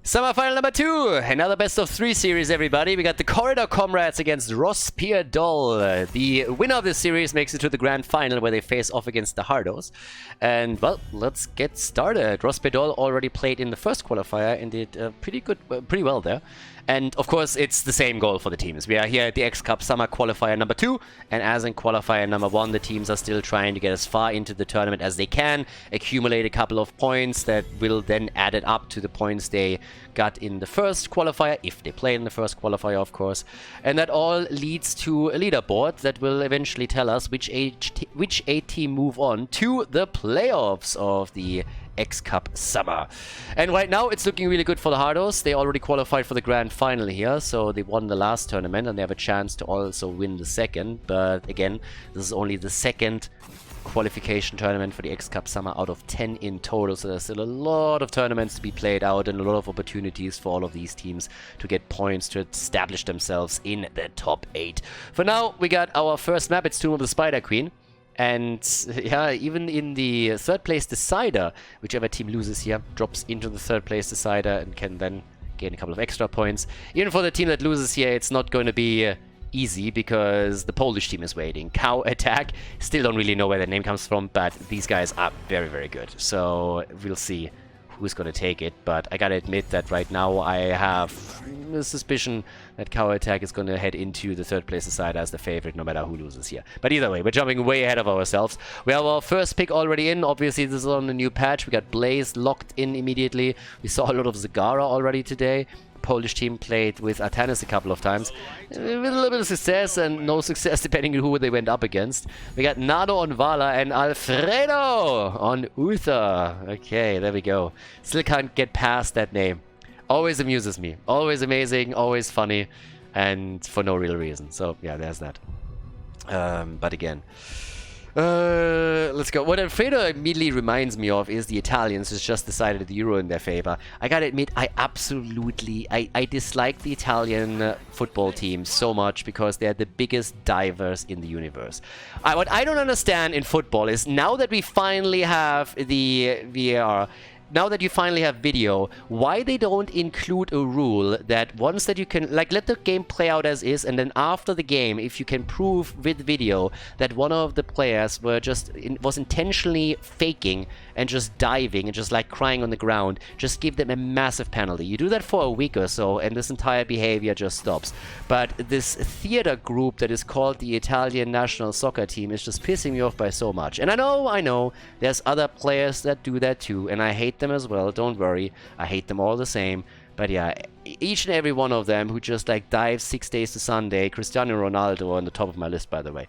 Semi-final number 2, another best of 3 series, everybody. We got the Corridor Comrades against Rospierdol. The winner of this series makes it to the grand final where they face off against the Hardos. And, well, let's get started. Rospierdol already played in the first qualifier and did pretty well there. And, of course, it's the same goal for the teams. We are here at the XCup Summer Qualifier number 2, and as in Qualifier number 1, the teams are still trying to get as far into the tournament as they can, accumulate a couple of points that will then add it up to the points they got in the first qualifier, if they play in the first qualifier, of course. And that all leads to a leaderboard that will eventually tell us which 8 team move on to the playoffs of the XCup Summer. And right now it's looking really good for the Hardos. They already qualified for the grand final here, so they won the last tournament and they have a chance to also win the second. But again, this is only the second qualification tournament for the XCup Summer out of 10 in total, so there's still a lot of tournaments to be played out and a lot of opportunities for all of these teams to get points to establish themselves in the top 8. For now, we got our first map. It's Tomb of the Spider Queen. And yeah, even in the third place decider, whichever team loses here drops into the third place decider and can then gain a couple of extra points. Even for the team that loses here, it's not going to be easy because the Polish team is waiting. Cow Attack, still don't really know where their name comes from, but these guys are very, very good. So we'll see who's going to take it, but I gotta admit that right now I have a suspicion that Cow Attack is going to head into the third place side as the favorite no matter who loses here. But either way, we're jumping way ahead of ourselves. We have our first pick already in. Obviously this is on the new patch. We got Blaze locked in immediately. We saw a lot of Zagara already today. Polish team played with Artanis a couple of times with a little bit of success and no success depending on who they went up against. We got Nado on Vala and Alfredo on Uther. Okay, there we go. Still can't get past that name. Always amuses me. Always amazing, always funny, and for no real reason. So yeah, there's that. But again, let's go. What Alfredo immediately reminds me of is the Italians who just decided the Euro in their favor. I gotta admit, I dislike the Italian football team so much because they're the biggest divers in the universe. What I don't understand in football is now that we finally have the VAR, now that you finally have video, why they don't include a rule that once that you can, like, let the game play out as is, and then after the game, if you can prove with video that one of the players was intentionally faking and just diving and just like crying on the ground, just give them a massive penalty. You do that for a week or so and this entire behavior just stops. But this theater group that is called the Italian national soccer team is just pissing me off by so much. And I know, there's other players that do that too, and I hate them as well, don't worry. I hate them all the same. But yeah, each and every one of them who just like dives 6 days to Sunday, Cristiano Ronaldo on the top of my list, by the way,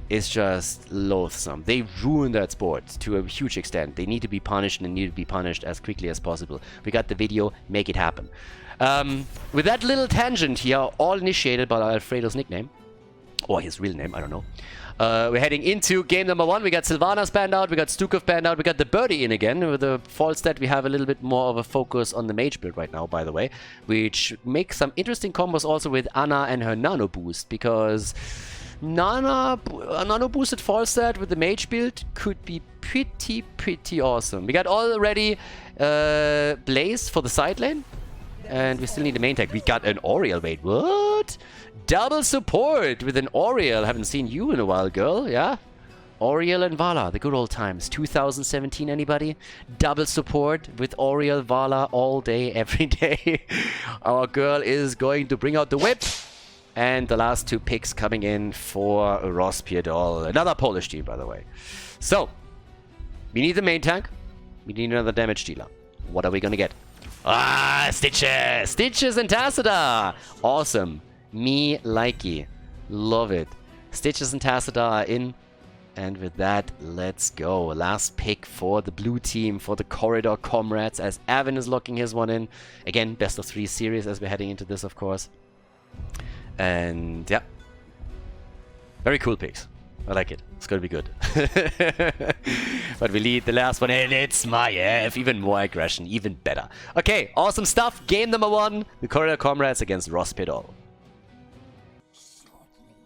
is just loathsome. They ruin that sport to a huge extent. They need to be punished, and they need to be punished as quickly as possible. We got the video, make it happen. With that little tangent here, all initiated by Alfredo's nickname, or his real name, I don't know. We're heading into game number 1. We got Sylvanas banned out, we got Stukov banned out, we got the Birdie in again. With the Falstad, we have a little bit more of a focus on the mage build right now, by the way, which makes some interesting combos also with Anna and her nano boost, because a nano boosted Falstad with the mage build could be pretty awesome. We got already Blaze for the side lane. And we still need a main tag. We got an Oriel. Wait, what? Double support with an Oriel. Haven't seen you in a while, girl. Yeah? Oriel and Vala, the good old times. 2017, anybody? Double support with Oriel, Vala all day, every day. Our girl is going to bring out the whip. And the last 2 picks coming in for Rospierdol. Another Polish team, by the way. So, we need the main tank. We need another damage dealer. What are we going to get? Ah, Stitches! Stitches and Tassadar! Awesome. Me likey. Love it. Stitches and Tassadar are in. And with that, let's go. Last pick for the blue team, for the Corridor Comrades, as Avin is locking his one in. Again, best of 3 series as we're heading into this, of course. And yeah. Very cool picks. I like it. It's gonna be good. But we lead the last one, and it's Maiev. Even more aggression, even better. Okay, awesome stuff. Game number 1, the Corridor Comrades against Rospierdol.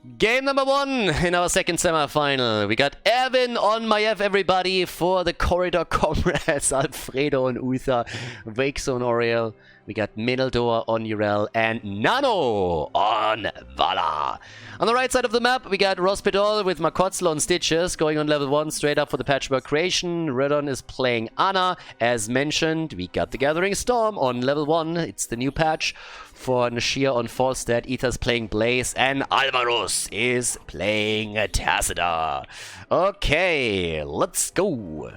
Game number 1 in our second semi-final. We got Erwin on Maiev, everybody, for the Corridor Comrades, Alfredo on Uther, Wakes on Oriel. We got Minaldor on Urel, and Nano on Vala. On the right side of the map, we got Rospidol with Makotzlo on Stitches, going on level 1 straight up for the Patchwork Creation. Redon is playing Ana. As mentioned, we got the Gathering Storm on level 1. It's the new patch. For Nashir on Falstad, Ether's playing Blaze, and Alvaros is playing Tassadar. Okay, let's go.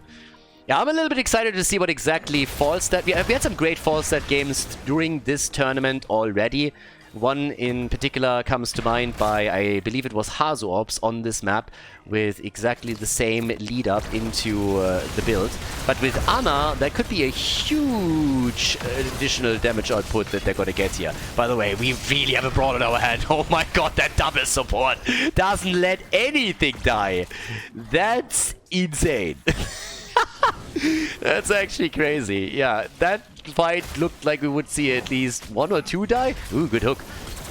Yeah, I'm a little bit excited to see what exactly Falstad... We had some great Falstad games during this tournament already. One in particular comes to mind by, I believe it was Hazuops on this map, with exactly the same lead up into the build. But with Ana, that could be a huge additional damage output that they're gonna get here. By the way, we really have a brawl in our hand. Oh my god, that double support doesn't let anything die. That's insane. That's actually crazy. Yeah, that fight looked like we would see at least 1 or 2 die. Ooh, good hook.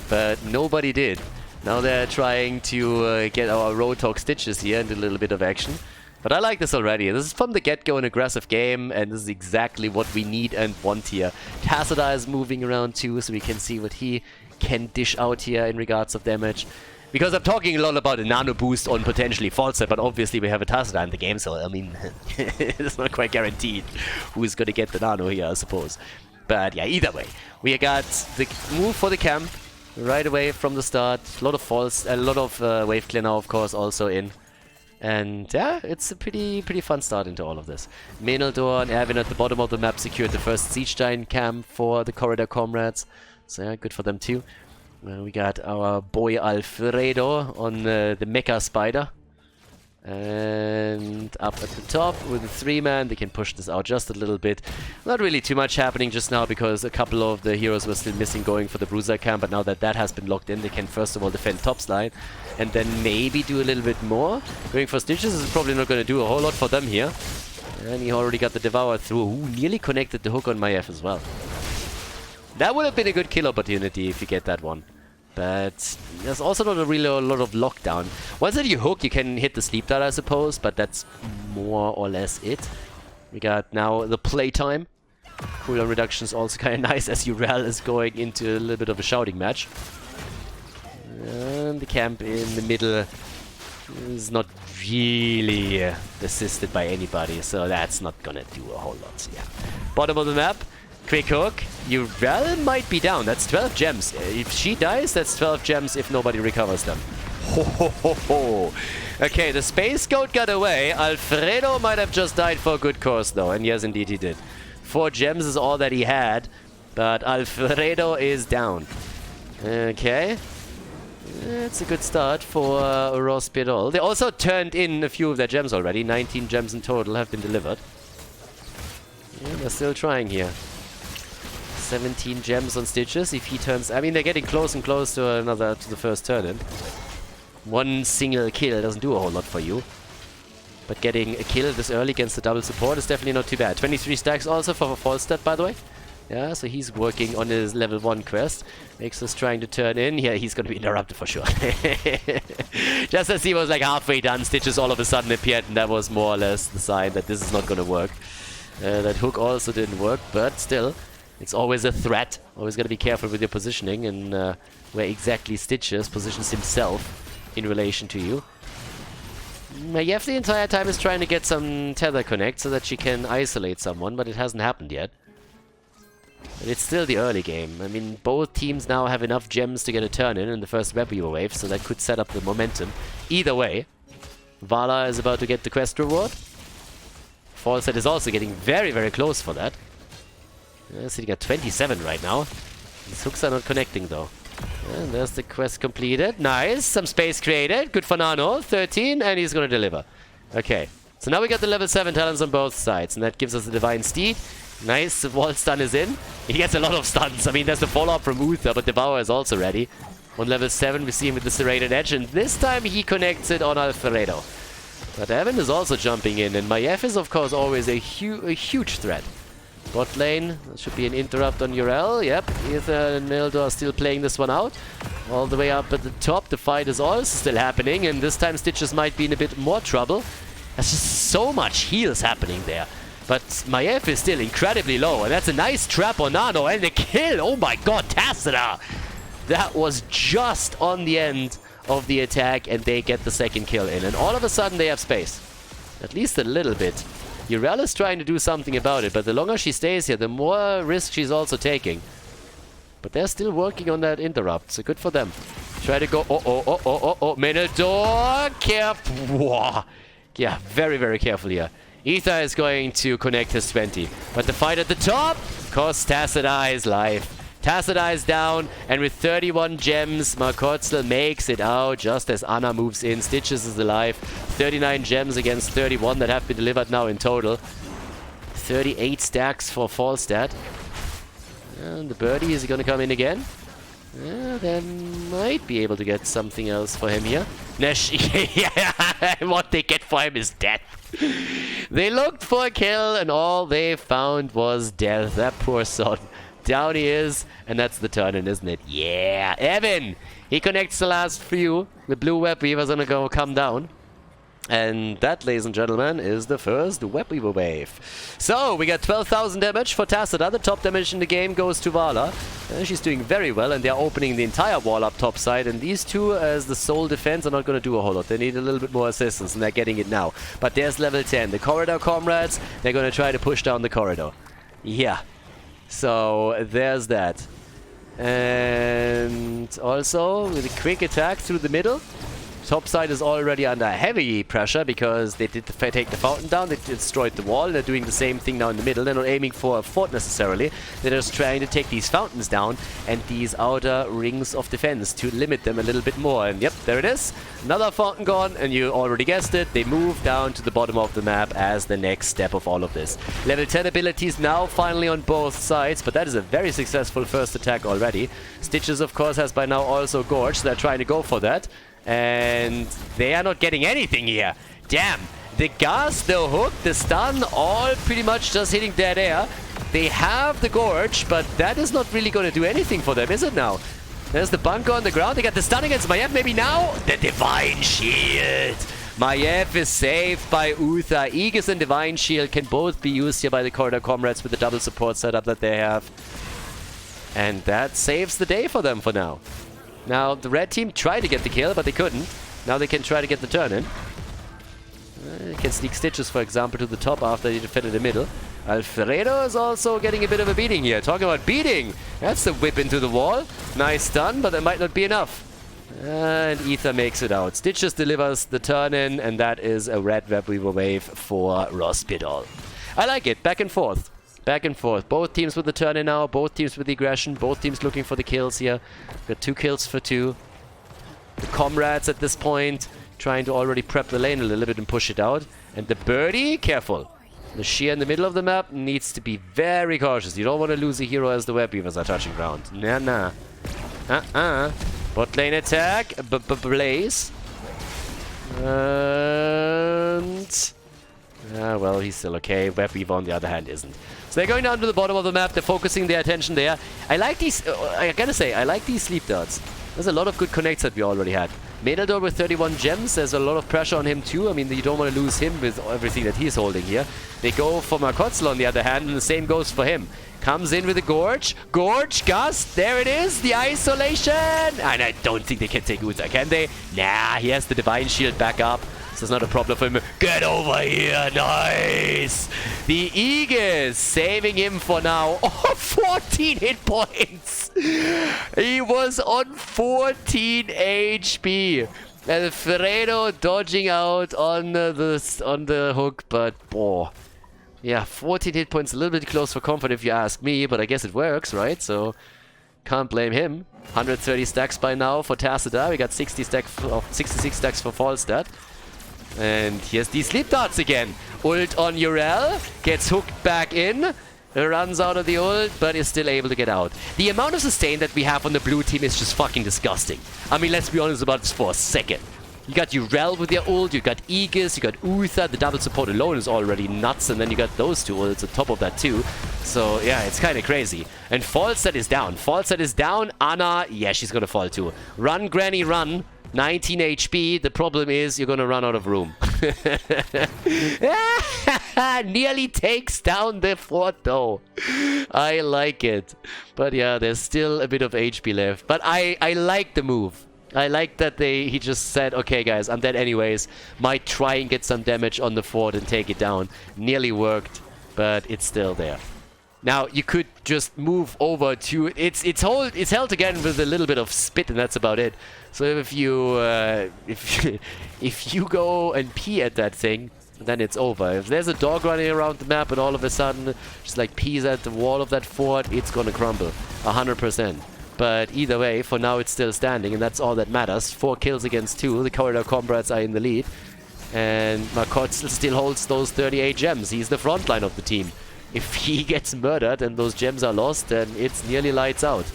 But nobody did. Now they're trying to get our Roadhog Stitches here into a little bit of action. But I like this already. This is from the get-go an aggressive game, and this is exactly what we need and want here. Tassadar is moving around too, so we can see what he can dish out here in regards of damage. Because I'm talking a lot about a nano boost on potentially Falstad, but obviously we have a Tassadar in the game, so I mean, it's not quite guaranteed who's going to get the nano here, I suppose. But yeah, either way, we got the move for the camp right away from the start. A lot of wave clear now, of course, also in. And yeah, it's a pretty fun start into all of this. Menaldor and Erwin at the bottom of the map secured the first Siege Giant camp for the Corridor Comrades. So yeah, good for them too. We got our boy Alfredo on the Mecha Spider. And up at the top with the 3-man, they can push this out just a little bit. Not really too much happening just now because a couple of the heroes were still missing going for the Bruiser camp. But now that that has been locked in, they can first of all defend top slide. And then maybe do a little bit more. Going for Stitches is probably not going to do a whole lot for them here. And he already got the Devourer through. Ooh, nearly connected the hook on Maiev as well. That would have been a good kill opportunity if you get that one. But there's also not really a lot of lockdown. Once that you hook, you can hit the sleep dart, I suppose, but that's more or less it. We got now the playtime. Cooldown reduction is also kind of nice as Urel is going into a little bit of a shouting match. And the camp in the middle is not really assisted by anybody, so that's not gonna do a whole lot. So yeah. Bottom of the map. Quick hook. Urel might be down. That's 12 gems. If she dies, that's 12 gems if nobody recovers them. Ho ho ho ho. Okay, the Space Goat got away. Alfredo might have just died for a good cause though. And yes, indeed he did. 4 gems is all that he had. But Alfredo is down. Okay. It's a good start for Rospidol. They also turned in a few of their gems already. 19 gems in total have been delivered. Yeah, they're still trying here. 17 gems on Stitches. If he turns... I mean, they're getting close and close to the first turn-in. One single kill doesn't do a whole lot for you. But getting a kill this early against the double support is definitely not too bad. 23 stacks also for Falstad, by the way. Yeah, so he's working on his level 1 quest. Makes us trying to turn in. Yeah, he's going to be interrupted for sure. Just as he was like halfway done, Stitches all of a sudden appeared, and that was more or less the sign that this is not going to work. That hook also didn't work, but still, it's always a threat. Always got to be careful with your positioning and where exactly Stitches positions himself in relation to you. Maiev the entire time is trying to get some tether connect so that she can isolate someone, but it hasn't happened yet. But it's still the early game. I mean, both teams now have enough gems to get a turn in the first Web Weaver wave, so that could set up the momentum. Either way, Vala is about to get the quest reward. Falstad is also getting very, very close for that. Sitting at 27 right now. These hooks are not connecting though. And there's the quest completed. Nice. Some space created. Good for Nano. 13, and he's going to deliver. Okay. So now we got the level 7 talents on both sides, and that gives us the Divine Steed. Nice. The wall stun is in. He gets a lot of stuns. I mean, there's the follow-up from Uther, but Devour is also ready. On level 7, we see him with the Serrated Edge, and this time he connects it on Alfredo. But Evan is also jumping in, and Maiev is, of course, always a huge threat. Bot lane, there should be an interrupt on Urel. Yep, Ether and Nildor are still playing this one out. All the way up at the top. The fight is also still happening, and this time Stitches might be in a bit more trouble. There's just so much heals happening there. But Maiev is still incredibly low, and that's a nice trap on Nano, and the kill! Oh my god, Tacita! That was just on the end of the attack, and they get the second kill in. And all of a sudden they have space. At least a little bit. Urel is trying to do something about it, but the longer she stays here, the more risk she's also taking. But they're still working on that interrupt, so good for them. Try to go... Oh, Minotaur! Careful! Yeah, very, very careful here. Ether is going to connect his 20. But the fight at the top costs Tacita his life. Tacita is down, and with 31 gems, Markotzel makes it out just as Anna moves in. Stitches is alive. 39 gems against 31 that have been delivered now in total. 38 stacks for Falstad. And the birdie, is he going to come in again? They might be able to get something else for him here. Nesh, what they get for him is death. They looked for a kill, and all they found was death. That poor son. Down he is, and that's the turn-in, isn't it? Yeah, Evan! He connects the last few. The blue web weaver's gonna go come down. And that, ladies and gentlemen, is the first web weaver wave. So, we got 12,000 damage for Tacita. The top damage in the game goes to Vala. She's doing very well, and they're opening the entire wall up top side. And these two, as the sole defense, are not going to do a whole lot. They need a little bit more assistance, and they're getting it now. But there's level 10. The corridor comrades, they're going to try to push down the corridor. Yeah. So, there's that. And also, with a quick attack through the middle. Top side is already under heavy pressure because they did take the fountain down, they destroyed the wall, they're doing the same thing now in the middle. They're not aiming for a fort necessarily, they're just trying to take these fountains down and these outer rings of defense to limit them a little bit more. And yep, there it is. Another fountain gone, and you already guessed it, they move down to the bottom of the map as the next step of all of this. Level 10 abilities now finally on both sides, but that is a very successful first attack already. Stitches, of course, has by now also Gorge, so they're trying to go for that. And they are not getting anything here. Damn. The gas, the hook, the stun, all pretty much just hitting dead air. They have the Gorge, but that is not really going to do anything for them, is it now? There's the bunker on the ground. They got the stun against Maiev. Maybe now? The Divine Shield. Maiev is saved by Uther. Aegis and Divine Shield can both be used here by the Corridor Comrades with the double support setup that they have. And that saves the day for them for now. Now, the red team tried to get the kill, but they couldn't. Now they can try to get the turn in. They can sneak Stitches, for example, to the top after they defended the middle. Alfredo is also getting a bit of a beating here. Talking about beating! That's the whip into the wall. Nice stun, but that might not be enough. And Ether makes it out. Stitches delivers the turn in, and that is a red web weaver wave for Rospidol. I like it. Back and forth. Back and forth. Both teams with the turn in now, both teams with the aggression, both teams looking for the kills here. Got 2 kills for 2. The comrades at this point trying to already prep the lane a little bit and push it out. And the birdie, careful. The sheer in the middle of the map needs to be very cautious. You don't want to lose a hero as the web weavers are touching ground. Nah. Bot lane attack. Blaze. And... well, he's still okay. Web weaver on the other hand isn't. So they're going down to the bottom of the map. They're focusing their attention there. I like these... I gotta say, I like these sleep darts. There's a lot of good connects that we already had. Medaldor with 31 gems. There's a lot of pressure on him too. I mean, you don't want to lose him with everything that he's holding here. They go for Markotzel on the other hand, and the same goes for him. Comes in with a Gorge. Gorge, Gust. There it is. The isolation. And I don't think they can take Uther, can they? Nah, he has the Divine Shield back up. So it's not a problem for him. Get over here. Nice. The Aegis saving him for now. Oh, 14 hit points. He was on 14 HP. Alfredo dodging out on the hook, but oh. Yeah, 14 hit points, a little bit close for comfort if you ask me, but I guess it works, right? So can't blame him. 130 stacks by now for Tacita. We got 66 stacks for Falstad. And here's these sleep darts again. Ult on Urel. Gets hooked back in. Runs out of the ult, but is still able to get out. The amount of sustain that we have on the blue team is just fucking disgusting. I mean, let's be honest about this for a second. You got Urel with your ult, you got Aegis, you got Uther. The double support alone is already nuts, and then you got those 2 ults on top of that too. So, yeah, it's kind of crazy. And Falstad is down. Falstad is down. Anna, yeah, she's going to fall too. Run, Granny, run. 19 HP. The problem is you're going to run out of room. Nearly takes down the fort, though. I like it. But, yeah, there's still a bit of HP left. But I like the move. I like that he just said, okay, guys, I'm dead anyways. Might try and get some damage on the fort and take it down. Nearly worked, but it's still there. Now, you could just move over to... It's held again with a little bit of spit, and that's about it. So if you if you go and pee at that thing, then it's over. If there's a dog running around the map and all of a sudden just like pees at the wall of that fort, it's gonna crumble. 100%. But either way, for now it's still standing, and that's all that matters. 4 kills against 2. The CComrades are in the lead. And Marcotte still holds those 38 gems. He's the front line of the team. If he gets murdered and those gems are lost, then it's nearly lights out.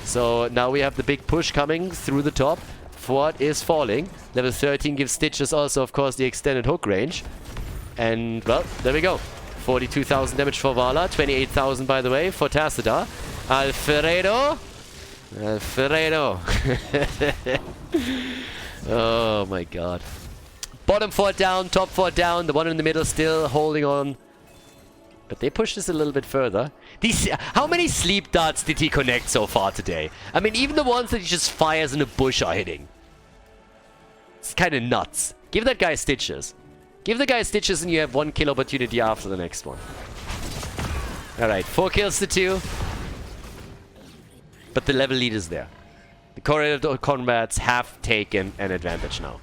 So now we have the big push coming through the top. Fort is falling. Level 13 gives Stitches also, of course, the extended hook range. And, well, there we go. 42,000 damage for Vala. 28,000, by the way, for Tacita. Alfredo. Oh, my God. Bottom fort down, top fort down. The one in the middle still holding on. But they pushed this a little bit further. How many sleep darts did he connect so far today? I mean, even the ones that he just fires in a bush are hitting. It's kind of nuts. Give that guy Stitches. Give the guy Stitches and you have 1 kill opportunity after the next one. Alright, 4 kills to 2. But the level lead is there. The CComrades have taken an advantage now.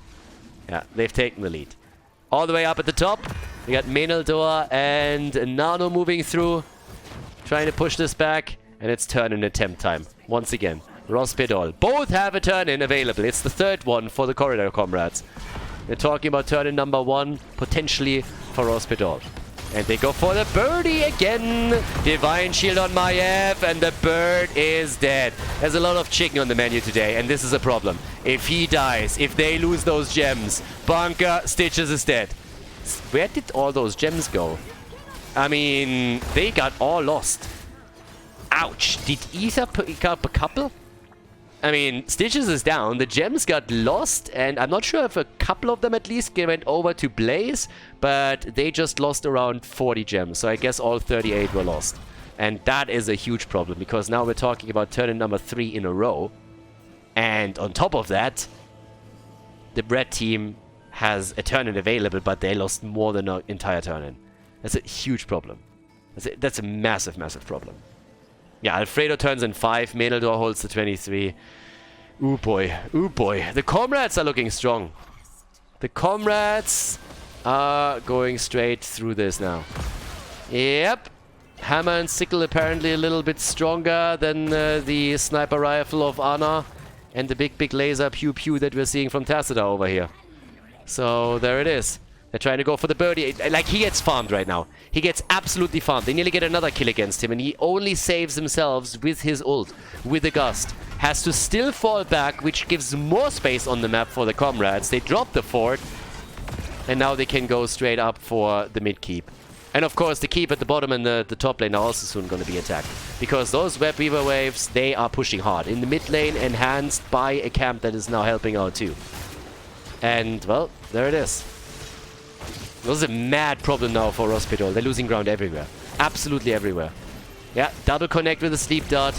Yeah, they've taken the lead. All the way up at the top, we got Menaldor and Nano moving through, trying to push this back, and it's turn-in attempt time. Once again, Rospedol. Both have a turn-in available. It's the third one for the CComrades. They're talking about turn-in number 1, potentially for Rospedol. And they go for the birdie again. Divine Shield on Maiev, and the bird is dead. There's a lot of chicken on the menu today, and this is a problem. If he dies, if they lose those gems, Bunker Stitches is dead. Where did all those gems go? I mean, they got all lost. Ouch. Did Ether pick up a couple? I mean, Stitches is down, the gems got lost, and I'm not sure if a couple of them at least went over to Blaze, but they just lost around 40 gems, so I guess all 38 were lost. And that is a huge problem, because now we're talking about turn-in number 3 in a row. And on top of that, the red team has a turn-in available, but they lost more than an entire turn-in. That's a huge problem. That's a massive, massive problem. Yeah, Alfredo turns in 5. Menaldor holds the 23. Ooh boy. Ooh boy. The Comrades are looking strong. The Comrades are going straight through this now. Yep. Hammer and Sickle apparently a little bit stronger than the sniper rifle of Anna. And the big laser pew-pew that we're seeing from Tacita over here. So there it is. They're trying to go for the birdie. Like, he gets farmed right now. He gets absolutely farmed. They nearly get another kill against him, and he only saves himself with his ult, with a gust. Has to still fall back, which gives more space on the map for the Comrades. They drop the fort, and now they can go straight up for the mid keep. And of course, the keep at the bottom and the top lane are also soon going to be attacked. Because those Web Weaver waves, they are pushing hard. In the mid lane, enhanced by a camp that is now helping out too. And, well, there it is. This is a mad problem now for Rospedol. They're losing ground everywhere. Absolutely everywhere. Yeah, double connect with a sleep dart.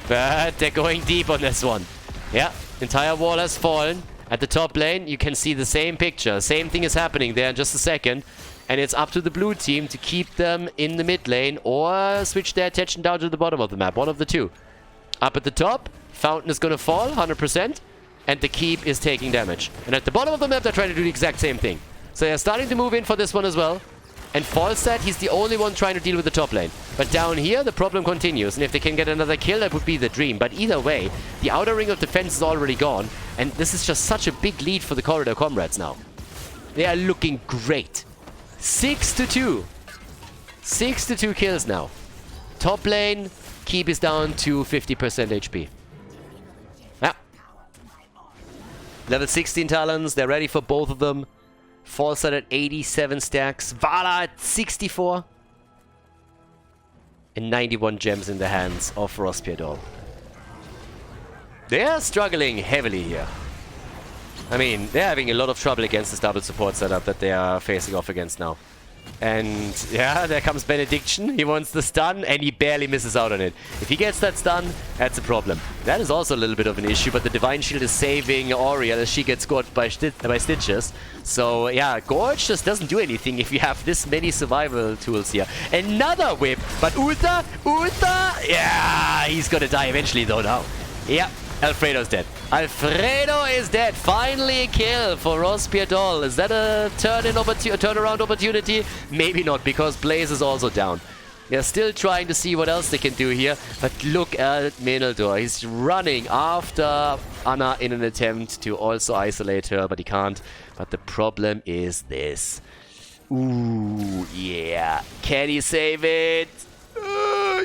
But they're going deep on this one. Yeah, entire wall has fallen. At the top lane, you can see the same picture. Same thing is happening there in just a second. And it's up to the blue team to keep them in the mid lane or switch their attention down to the bottom of the map. One of the two. Up at the top, Fountain is going to fall 100%. And the keep is taking damage. And at the bottom of the map, they're trying to do the exact same thing. So they're starting to move in for this one as well. And Falstad, he's the only one trying to deal with the top lane. But down here, the problem continues. And if they can get another kill, that would be the dream. But either way, the outer ring of defense is already gone. And this is just such a big lead for the CComrades now. They are looking great. 6-2. 6-2 kills now. Top lane, keep is down to 50% HP. Yeah. Level 16 Talons, they're ready for both of them. Falstad at 87 stacks. Vala at 64. and 91 gems in the hands of Rospiedol. They are struggling heavily here. I mean, they're having a lot of trouble against this double support setup that they are facing off against now. And yeah, there comes Benediction. He wants the stun and he barely misses out on it. If he gets that stun, that's a problem. That is also a little bit of an issue, but the Divine Shield is saving Oriel as she gets scored by Stitches. So yeah, Gorge just doesn't do anything if you have this many survival tools here. Another whip, but Uther, yeah, he's gonna die eventually though now. Yeah, Alfredo's dead. Alfredo is dead. Finally a kill for Rospiedol. Is that a turnaround opportunity? Maybe not, because Blaze is also down. They're still trying to see what else they can do here. But look at Meneldur. He's running after Anna in an attempt to also isolate her, but he can't. But the problem is this. Ooh, yeah. Can he save it?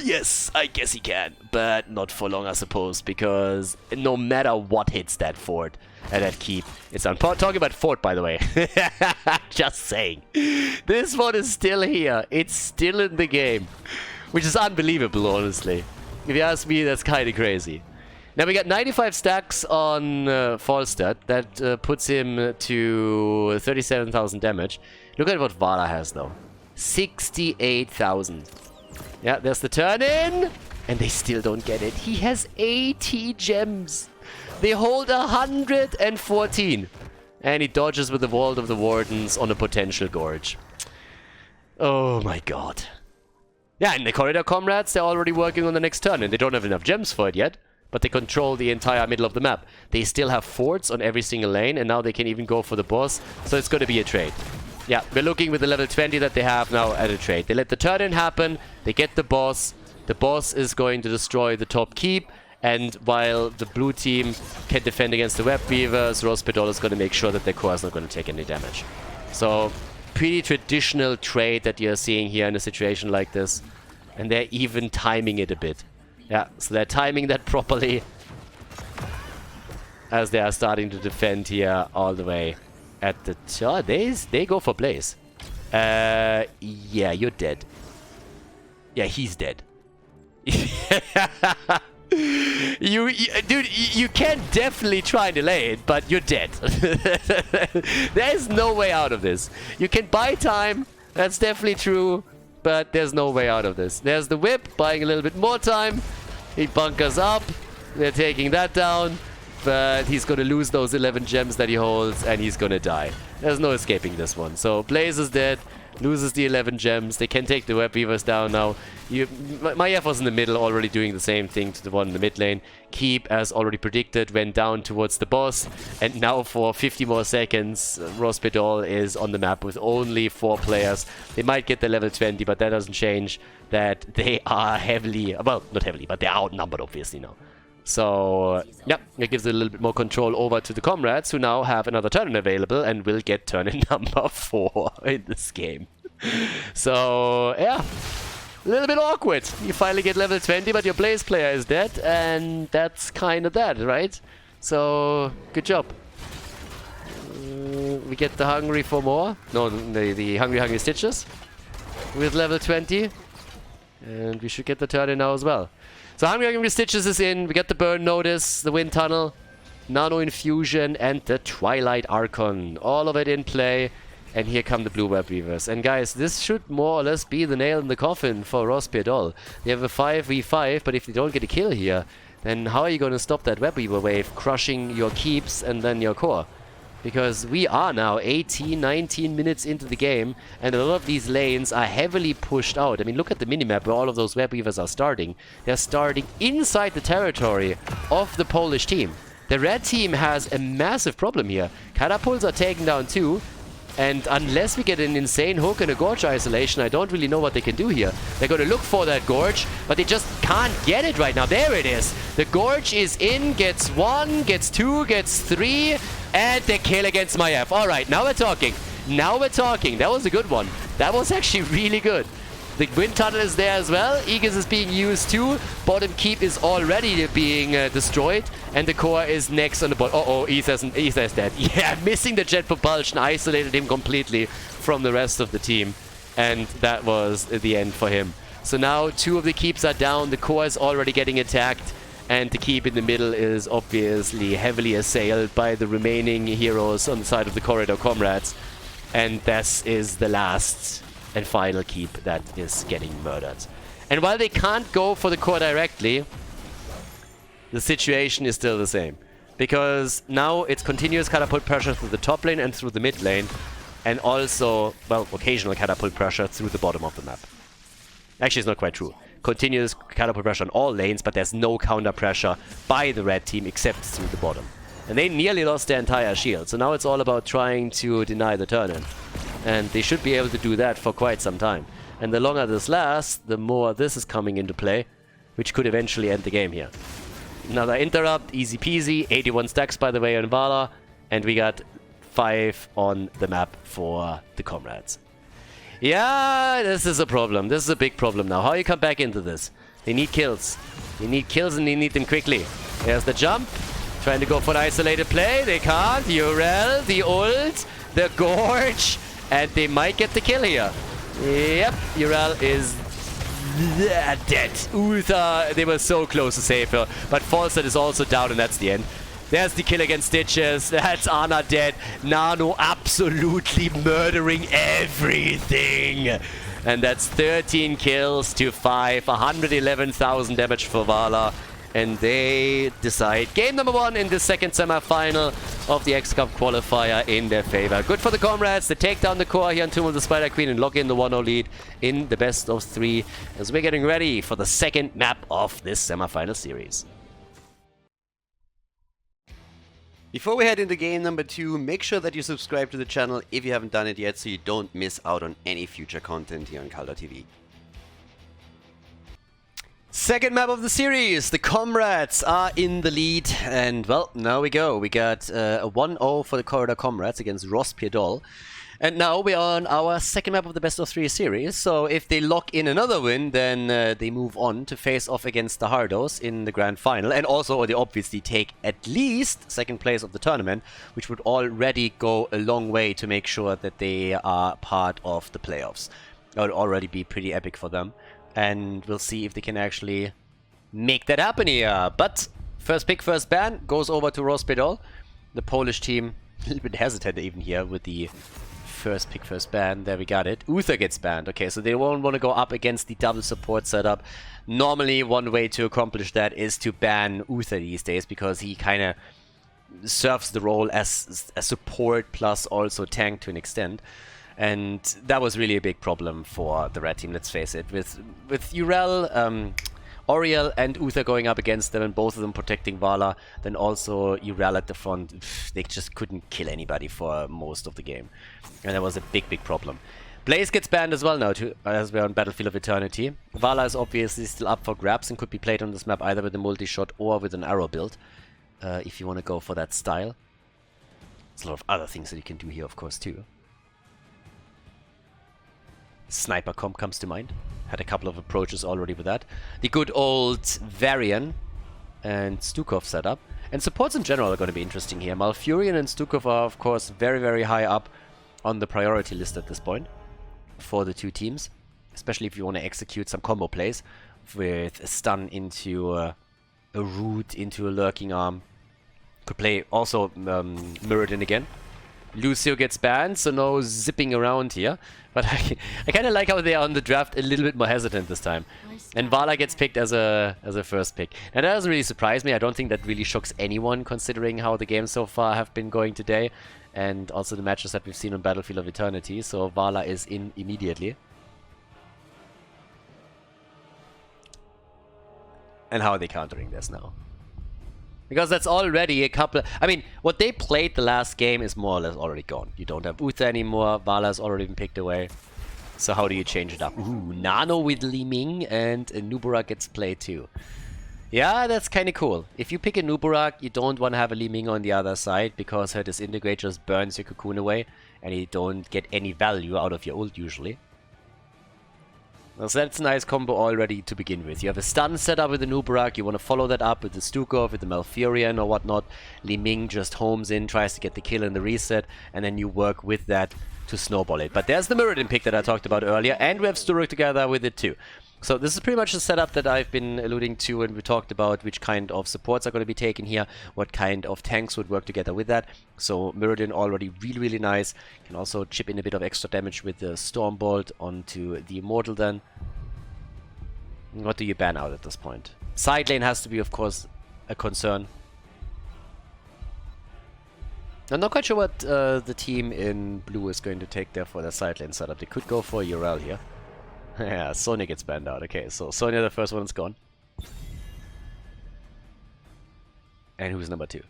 Yes, I guess he can, but not for long, I suppose, because no matter what hits that fort and that keep, it's on. Talking about fort, by the way. Just saying. This one is still here. It's still in the game, which is unbelievable, honestly. If you ask me, that's kind of crazy. Now we got 95 stacks on Falstad. That puts him to 37,000 damage. Look at what Vala has, though. 68,000. Yeah, there's the turn in, and they still don't get it. He has 80 gems. They hold 114. And he dodges with the Vault of the Wardens on a potential Gorge. Oh my god. Yeah, and the Corridor Comrades, they're already working on the next turn, and they don't have enough gems for it yet. But they control the entire middle of the map. They still have forts on every single lane, and now they can even go for the boss. So it's going to be a trade. Yeah, we're looking with the level 20 that they have now at a trade. They let the turn-in happen, they get the boss. The boss is going to destroy the top keep, and while the blue team can defend against the Web Weavers, Rospiedol is going to make sure that their core is not going to take any damage. So, pretty traditional trade that you're seeing here in a situation like this. And they're even timing it a bit. Yeah, so they're timing that properly as they are starting to defend here all the way. At the top, they go for Blaze. Yeah, you're dead. Yeah, he's dead. Dude, you can definitely try and delay it, but you're dead. There's no way out of this. You can buy time, that's definitely true, but there's no way out of this. There's the whip, buying a little bit more time. He bunkers up. They're taking that down. But he's going to lose those 11 gems that he holds, and he's going to die. There's no escaping this one. So Blaze is dead, loses the 11 gems. They can take the Web Weavers down now. Maiev was in the middle, already doing the same thing to the one in the mid lane. Keep, as already predicted, went down towards the boss. And now for 50 more seconds, Rospiedol is on the map with only 4 players. They might get the level 20, but that doesn't change that they are heavily... Well, not heavily, but they're outnumbered, obviously, now. So, yeah, it gives a little bit more control over to the Comrades, who now have another turn-in available and will get turn-in number 4 in this game. So, yeah, a little bit awkward. You finally get level 20, but your Blaze player is dead, and that's kind of that, right? So, good job. We get the Hungry for more. No, the Hungry Stitches with level 20. And we should get the turn-in now as well. So Hungry Stitches is in, we get the Burn Notice, the Wind Tunnel, Nano Infusion, and the Twilight Archon. All of it in play, and here come the Blue Web Weavers. And guys, this should more or less be the nail in the coffin for Rospiedol. They have a 5v5, but if they don't get a kill here, then how are you going to stop that Web Weaver wave, crushing your keeps and then your core? Because we are now 18, 19 minutes into the game, and a lot of these lanes are heavily pushed out. I mean, look at the minimap where all of those Web Weavers are starting. They're starting inside the territory of the Polish team. The red team has a massive problem here. Catapults are taken down too, and unless we get an insane hook and a Gorge isolation, I don't really know what they can do here. They're going to look for that Gorge, but they just can't get it right now. There it is. The Gorge is in, gets 1, gets 2, gets 3, and the kill against Maiev. Alright, now we're talking. Now we're talking. That was a good one. That was actually really good. The Wind Tunnel is there as well. Aegis is being used too. Bottom Keep is already being destroyed. And the core is next on the bottom. Uh-oh, Ether's dead. Yeah, missing the jet propulsion isolated him completely from the rest of the team. And that was the end for him. So now 2 of the keeps are down. The core is already getting attacked. And the keep in the middle is obviously heavily assailed by the remaining heroes on the side of the corridor comrades. And this is the last and final keep that is getting murdered. And while they can't go for the core directly, the situation is still the same. Because now it's continuous catapult pressure through the top lane and through the mid lane. And also, well, occasional catapult pressure through the bottom of the map. Actually, it's not quite true. Continuous catapult pressure on all lanes, but there's no counter pressure by the red team except through the bottom. And they nearly lost their entire shield. So now it's all about trying to deny the turn-in. And they should be able to do that for quite some time. And the longer this lasts, the more this is coming into play, which could eventually end the game here. Another interrupt, easy peasy. 81 stacks, by the way, on Vala. And we got 5 on the map for the comrades. Yeah, this is a problem. This is a big problem now. How you come back into this? They need kills. They need kills and they need them quickly. There's the jump. Trying to go for an isolated play. They can't. Urel, the ult, the gorge. And they might get the kill here. Yep, Urel is dead. Uther, they were so close to save her. But Falset is also down and that's the end. There's the kill against Stitches. That's Ana dead. Nano absolutely murdering everything. And that's 13 kills to 5. 111,000 damage for Vala. And they decide game number 1 in the second semi-final of the XCup qualifier in their favor. Good for the comrades. They take down the core here on Tomb of the Spider Queen and lock in the 1-0 lead in the best of 3 as we're getting ready for the second map of this semi-final series. Before we head into game number 2, make sure that you subscribe to the channel if you haven't done it yet so you don't miss out on any future content here on Khaldor TV. Second map of the series, the comrades are in the lead and well, now we go. We got a 1-0 for the corridor comrades against RPD. And now we are on our second map of the best of 3 series, so if they lock in another win, then they move on to face off against the Hardos in the grand final, and also they obviously take at least second place of the tournament, which would already go a long way to make sure that they are part of the playoffs. That would already be pretty epic for them, and we'll see if they can actually make that happen here. But first pick, first ban goes over to RPD. The Polish team, a little bit hesitant even here with the first pick, first ban. There we got it. Uther gets banned. Okay, so they won't want to go up against the double support setup. Normally, one way to accomplish that is to ban Uther these days because he kind of serves the role as a support plus also tank to an extent. And that was really a big problem for the red team, let's face it. With Urel, Oriel and Uther going up against them and both of them protecting Vala, then also Urel at the front, they just couldn't kill anybody for most of the game. And that was a big, big problem. Blaze gets banned as well now, too, as we're on Battlefield of Eternity. Vala is obviously still up for grabs and could be played on this map either with a multi-shot or with an arrow build, if you want to go for that style. There's a lot of other things that you can do here, of course, too. Sniper comp comes to mind. Had a couple of approaches already with that. The good old Varian and Stukov setup. And supports in general are going to be interesting here. Malfurion and Stukov are, of course, very, very high up on the priority list at this point for the two teams. Especially if you want to execute some combo plays with a stun into a root, into a lurking arm. Could play also Mirrodin again. Lucio gets banned, so no zipping around here. But I kind of like how they are on the draft a little bit more hesitant this time. And Vala gets picked as a first pick. And that doesn't really surprise me. I don't think that really shocks anyone considering how the games so far have been going today. And also the matches that we've seen on Battlefield of Eternity. So Vala is in immediately. And how are they countering this now? Because that's already a couple... I mean, what they played the last game is more or less already gone. You don't have Uther anymore. Vala's already been picked away. So how do you change it up? Ooh, Nano with Li Ming and Nuburak gets played too. Yeah, that's kind of cool. If you pick a Nuburak, you don't want to have a Li Ming on the other side because her disintegrate just burns your cocoon away and you don't get any value out of your ult usually. So that's a nice combo already to begin with. You have a stun set up with the Nuburak, you want to follow that up with the Stukov, with the Malfurion or whatnot. Li Ming just homes in, tries to get the kill and the reset, and then you work with that to snowball it. But there's the Mirrodin pick that I talked about earlier, and we have Sturok together with it too. So this is pretty much the setup that I've been alluding to when we talked about which kind of supports are going to be taken here, what kind of tanks would work together with that. So Mirrodin already really nice. Can also chip in a bit of extra damage with the Stormbolt onto the Immortal then. What do you ban out at this point? Side lane has to be, of course, a concern. I'm not quite sure what the team in blue is going to take there for their side lane setup. They could go for Urel here. Yeah, Sonya gets banned out. Okay, so Sonya, the first one, is gone. And who's number 2?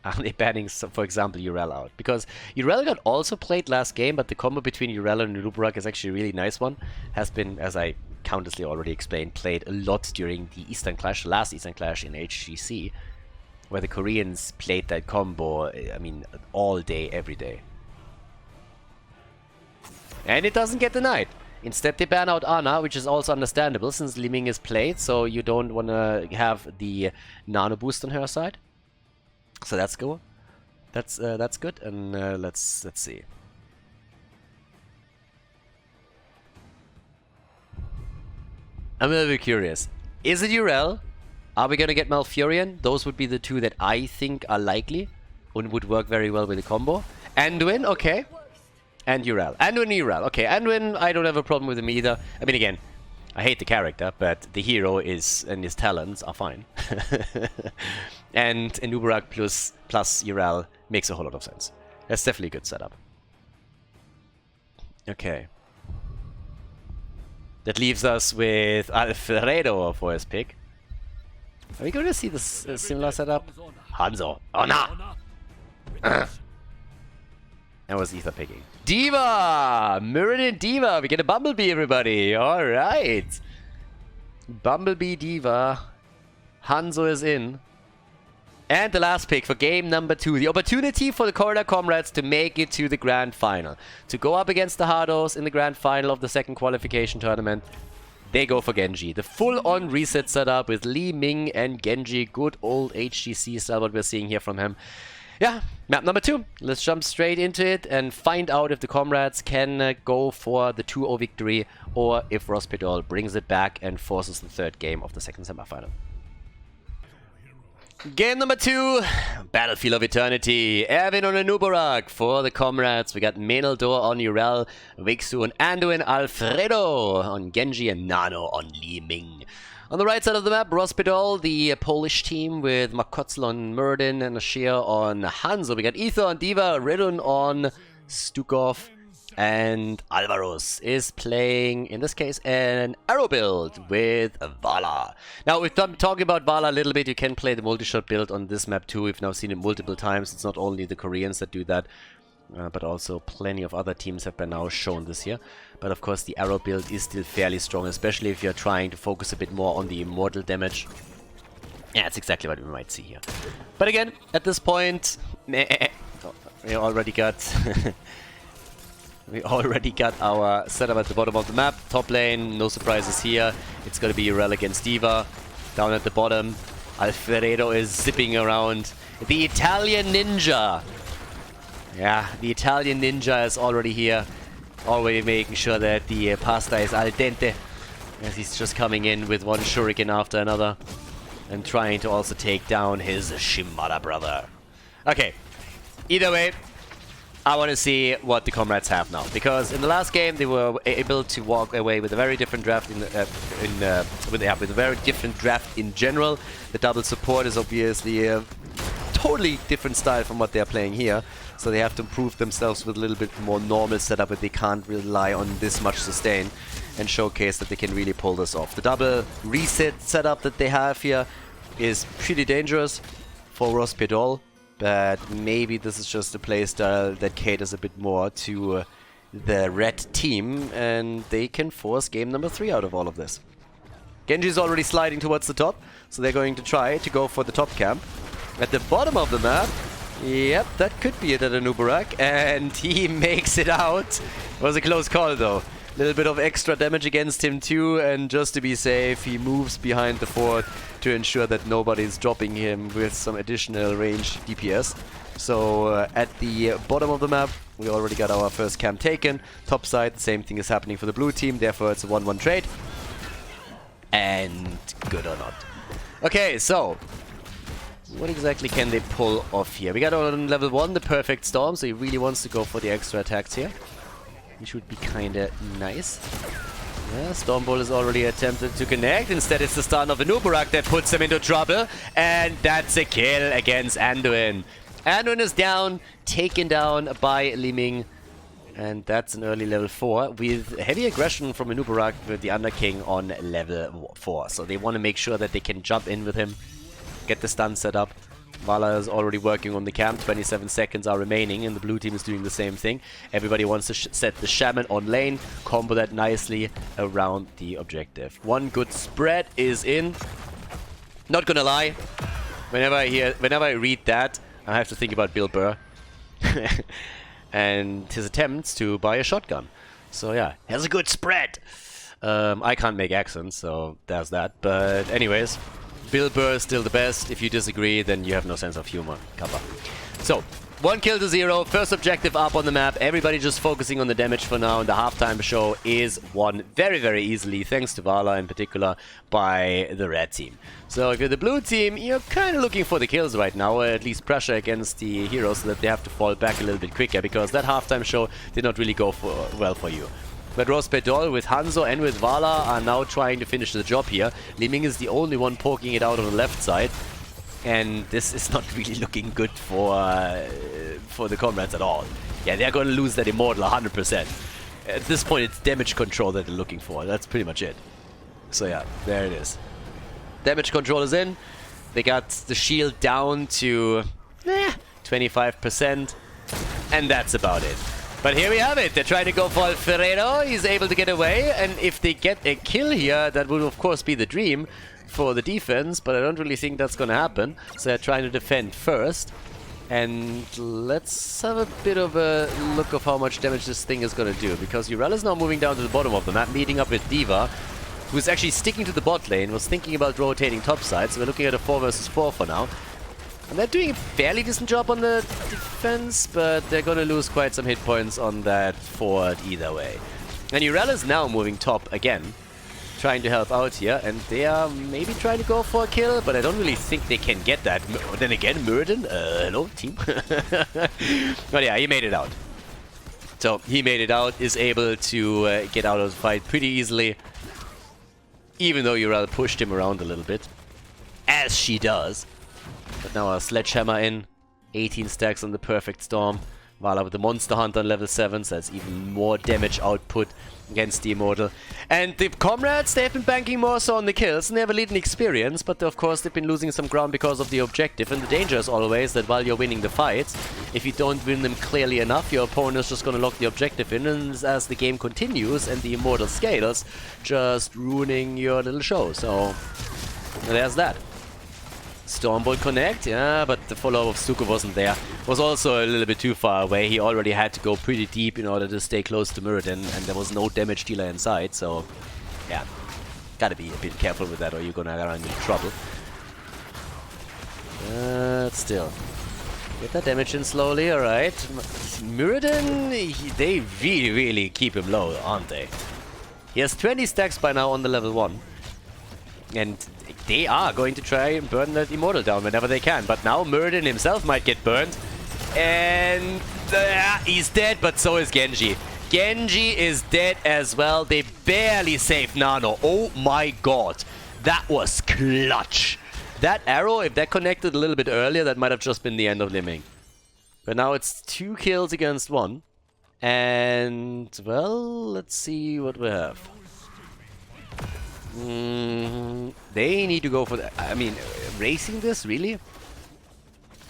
Are they banning, for example, Urel out? Because Urel got also played last game, but the combo between Urel and Nubarak is actually a really nice one. Has been, as I countlessly already explained, played a lot during the Eastern Clash, last Eastern Clash in HGC, where the Koreans played that combo, I mean, all day, every day. And it doesn't get denied. Instead, they ban out Ana, which is also understandable since Li Ming is played, so you don't want to have the nano boost on her side. So that's good. That's good. And let's see. I'm a little bit curious. Is it Urel? Are we gonna get Malfurion? Those would be the two that I think are likely and would work very well with the combo. Anduin, okay. And Urel. Anduin, Urel. Okay, Anduin, I don't have a problem with him either. I mean, again, I hate the character, but the hero is and his talents are fine. And Nubarak plus Urel makes a whole lot of sense. That's definitely a good setup. Okay. That leaves us with Alfredo for his pick. Are we going to see this similar setup? Hanzo. Oh, no! That was Ether picking. D.Va! Mirrodin D.Va! We get a Bumblebee, everybody! Alright! Bumblebee D.Va. Hanzo is in. And the last pick for game number 2. The opportunity for the Corridor Comrades to make it to the Grand Final. To go up against the Hardos in the Grand Final of the second qualification tournament. They go for Genji. The full-on reset setup with Li Ming and Genji. Good old HGC style, what we're seeing here from him. Yeah, map number 2. Let's jump straight into it and find out if the Comrades can go for the 2-0 victory or if Rospidol brings it back and forces the third game of the second semifinal. Game number 2, Battlefield of Eternity. Erwin on Nubarak for the Comrades. We got Meneldor on Urel, Vixu on Anduin, Alfredo on Genji, and Nano on Li Ming. On the right side of the map, Rospidol, the Polish team with Makotzel on Mirrodin and Ashir on Hanzo. We got Ether on D.Va, Redun on Stukov, and Alvaros is playing, in this case, an arrow build with Vala. Now, we've been talking about Vala a little bit. You can play the multi-shot build on this map too. We've now seen it multiple times. It's not only the Koreans that do that, but also plenty of other teams have been now shown this year. But of course, the arrow build is still fairly strong, especially if you're trying to focus a bit more on the immortal damage. Yeah, it's exactly what we might see here. But again, at this point, we already got we already got our setup at the bottom of the map. Top lane, no surprises here. It's gonna be Urel against D.Va. Down at the bottom, Alfredo is zipping around. The Italian Ninja. Yeah, the Italian Ninja is already here. Already making sure that the pasta is al dente. As he's just coming in with one shuriken after another. And trying to also take down his Shimada brother. Okay, either way, I want to see what the Comrades have now. Because in the last game, they were able to walk away with a very different draft with a very different draft in general. The double support is obviously a totally different style from what they're playing here. So they have to improve themselves with a little bit more normal setup, but they can't rely on this much sustain and showcase that they can really pull this off. The double reset setup that they have here is pretty dangerous for Rospidol, but maybe this is just a playstyle that caters a bit more to the red team, and they can force game number 3 out of all of this. Genji's already sliding towards the top, so they're going to try to go for the top camp. At the bottom of the map, yep, that could be it at Nubarak, and he makes it out. It was a close call though. A little bit of extra damage against him too, and just to be safe, he moves behind the fort to ensure that nobody's dropping him with some additional range DPS. So at the bottom of the map, We already got our first camp taken. Top side, the same thing is happening for the blue team. Therefore, it's a 1-1 trade. And good or not. Okay, so what exactly can they pull off here? We got on level 1 the perfect storm, so he really wants to go for the extra attacks here. Which would be kinda nice. Yeah, Stormbolt is already attempted to connect. Instead, it's the stun of the Nubarak that puts him into trouble. And that's a kill against Anduin. Anduin is down, taken down by Li Ming. And that's an early level 4 with heavy aggression from Nubarak with the Underking on level 4. So they want to make sure that they can jump in with him, get the stun set up. Vala is already working on the camp. 27 seconds are remaining, and the blue team is doing the same thing. Everybody wants to set the Shaman on lane, combo that nicely around the objective. One good spread is in. Not gonna lie, whenever I read that, I have to think about Bill Burr and his attempts to buy a shotgun. So yeah, has a good spread. I can't make accents, so there's that. But anyways. Bill Burr is still the best. If you disagree, then you have no sense of humor. Kappa. So, 1 kill to 0. First objective up on the map. Everybody just focusing on the damage for now. And the halftime show is won very, very easily, thanks to Vala in particular, by the red team. So, if you're the blue team, you're kind of looking for the kills right now, or at least pressure against the heroes so that they have to fall back a little bit quicker, because that halftime show did not really go well for you. But Rospedol with Hanzo and with Vala are now trying to finish the job here. Li Ming is the only one poking it out on the left side. And this is not really looking good for the Comrades at all. Yeah, they're going to lose that Immortal 100%. At this point, it's damage control that they're looking for. That's pretty much it. So yeah, there it is. Damage control is in. They got the shield down to 25%. And that's about it. But here we have it. They're trying to go for Alfredo. He's able to get away. And if they get a kill here, that would of course be the dream for the defense. But I don't really think that's going to happen. So they're trying to defend first. And let's have a bit of a look of how much damage this thing is going to do. Because Urel is now moving down to the bottom of the map, meeting up with D.Va, who's actually sticking to the bot lane, was thinking about rotating topside. So we're looking at a 4 versus 4 for now. And they're doing a fairly decent job on the defense, but they're going to lose quite some hit points on that forward either way. And Urel is now moving top again, trying to help out here, and they are maybe trying to go for a kill, but I don't really think they can get that. Then again, Murden, hello team. But yeah, he made it out. So he made it out, is able to get out of the fight pretty easily, even though Urel pushed him around a little bit, as she does. But now a Sledgehammer in, 18 stacks on the Perfect Storm. Vala with the Monster Hunter on level 7, so that's even more damage output against the Immortal. And the Comrades, they've been banking more so on the kills, and they have a leading experience, but of course they've been losing some ground because of the objective. And the danger is always that while you're winning the fights, if you don't win them clearly enough, your opponent is just going to lock the objective in, and as the game continues and the Immortal scales, just ruining your little show. So there's that. Stormbolt connect, yeah, but the follow-up of Suko wasn't there. Was also a little bit too far away. He already had to go pretty deep in order to stay close to Muradin, and there was no damage dealer inside, so yeah, gotta be a bit careful with that or you're gonna run into trouble. Still, get that damage in slowly, alright. Muradin, they really keep him low, aren't they? He has 20 stacks by now on the level 1. And they are going to try and burn that Immortal down whenever they can. But now Muradin himself might get burned. And he's dead, but so is Genji. Genji is dead as well. They barely saved Nano. Oh my god. That was clutch. That arrow, if that connected a little bit earlier, that might have just been the end of Li Ming. But now it's 2 kills against 1. And, well, let's see what we have. They need to go for that. I mean, racing this, really?